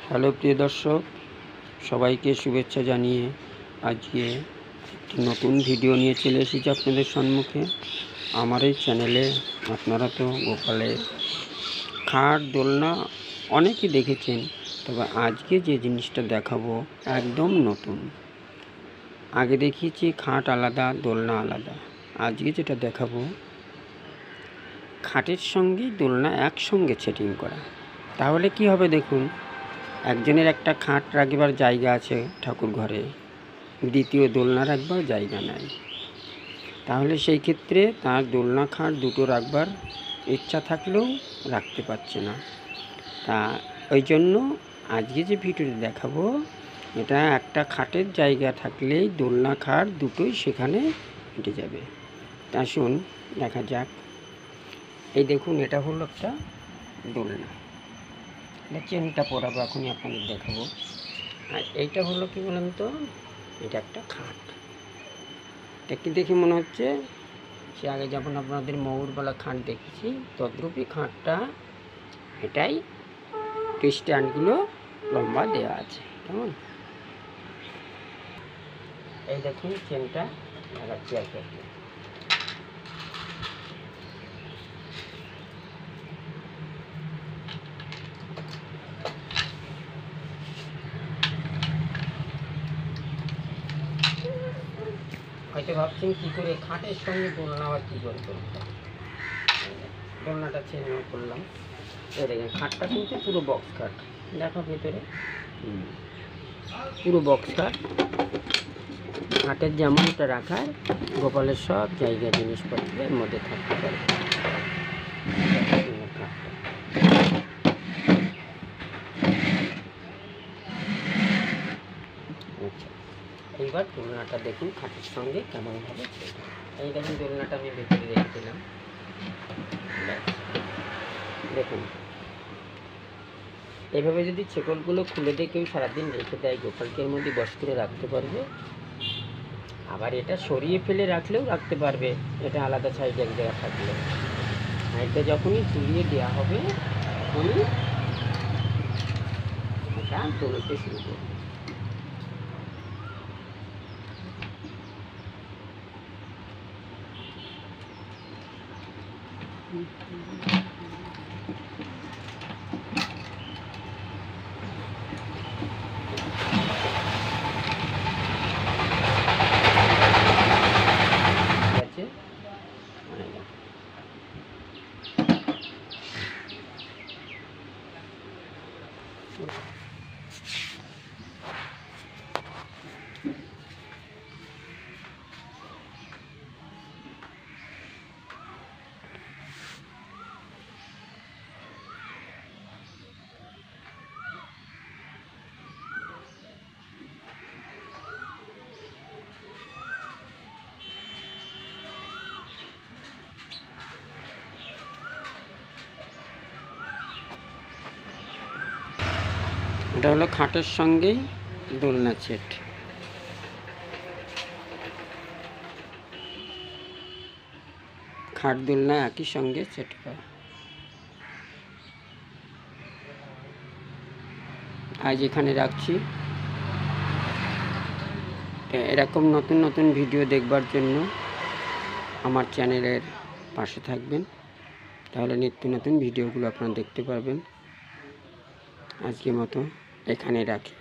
Hello প্রিয় দর্শক, সবাইকে শুভেচ্ছা জানিয়ে আজকে একটি নতুন ভিডিও নিয়ে চলে এসেছি আপনাদের সম্মুখে। আমার এই চ্যানেলে আপনারা তো গোপালের খাট দোলনা অনেকেই দেখেছেন, তবে আজকে যে জিনিসটা দেখাবো একদম নতুন। আগে দেখিয়েছি খাট আলাদা, দোলনা আলাদা। আজকে যেটা দেখাবো খাটের সঙ্গে দোলনা একসঙ্গে সেটিং করা। তাহলে কি হবে দেখুন, একজনের একটা খাট রাখবার জায়গা আছে ঠাকুর ঘরে, দ্বিতীয় দোলনা রাখবার জায়গা নাই, তাহলে সেই ক্ষেত্রে তার দোলনা খাট দুটো রাখবার ইচ্ছা থাকলেও রাখতে পারছে না। তা ওই জন্য আজকে যে ভিডিওটি দেখাবো, এটা একটা খাটের জায়গা থাকলেই দোলনা খাট দুটোই সেখানে হেঁটে যাবে। তা শুন দেখা যাক। এই দেখুন, এটা হলো একটা দোলনা, চেনটা পরাবো এখনই আপনাদের দেখাবো। আর এইটা হলো কি বলেন তো, এটা একটা খাট। এটা কি দেখে মনে হচ্ছে সে আগে যখন আপনাদের ময়ূরবেলা খাট দেখেছি তদ্রূপই খাটটা। এটাই স্ট্যান্ডগুলো লম্বা দেওয়া আছে, কেমন। এই দেখুন চেনটা লাগাচ্ছি আর কি। হয়তো ভাবছেন কী করে খাটের সঙ্গে দোলনা আবার কী করে করতে, দোলনাটা চেন করলাম। এই দেখেন খাটটা কিন্তু পুরো বক্স খাট, দেখো ভেতরে পুরো বক্স খাট। খাটের যেমনটা রাখার গোপালের সব জায়গায় জিনিসপত্র এর মধ্যে থাকতে পারে। আচ্ছা, এইবার দোলনাটা দেখুন খাটের সঙ্গে কেমনভাবে। এই দেখুন দোলনাটা আমি ভেতরে রেখে দিলাম। দেখুন এইভাবে যদি ছেকলগুলো খুলে দিয়ে কেউ সারাদিন রেখে দেয়, গোপালকে এর মধ্যে বস করে রাখতে পারবে। আবার এটা সরিয়ে ফেলে রাখলেও রাখতে পারবে, এটা আলাদা সাইডে এক জায়গায় থাকলে। এটা যখনই তুলিয়ে দেওয়া হবে তখনই এটা দোলতে শুরু করবে। এটা হলো খাটের সঙ্গেই দোলনা সেট। খাট দোলনা একই সঙ্গে সেট করা। আজ এখানে রাখছি। এরকম নতুন নতুন ভিডিও দেখবার জন্য আমার চ্যানেলের পাশে থাকবেন, তাহলে নিত্য নতুন ভিডিওগুলো আপনারা দেখতে পারবেন। আজকের মতো এখানে রাখি।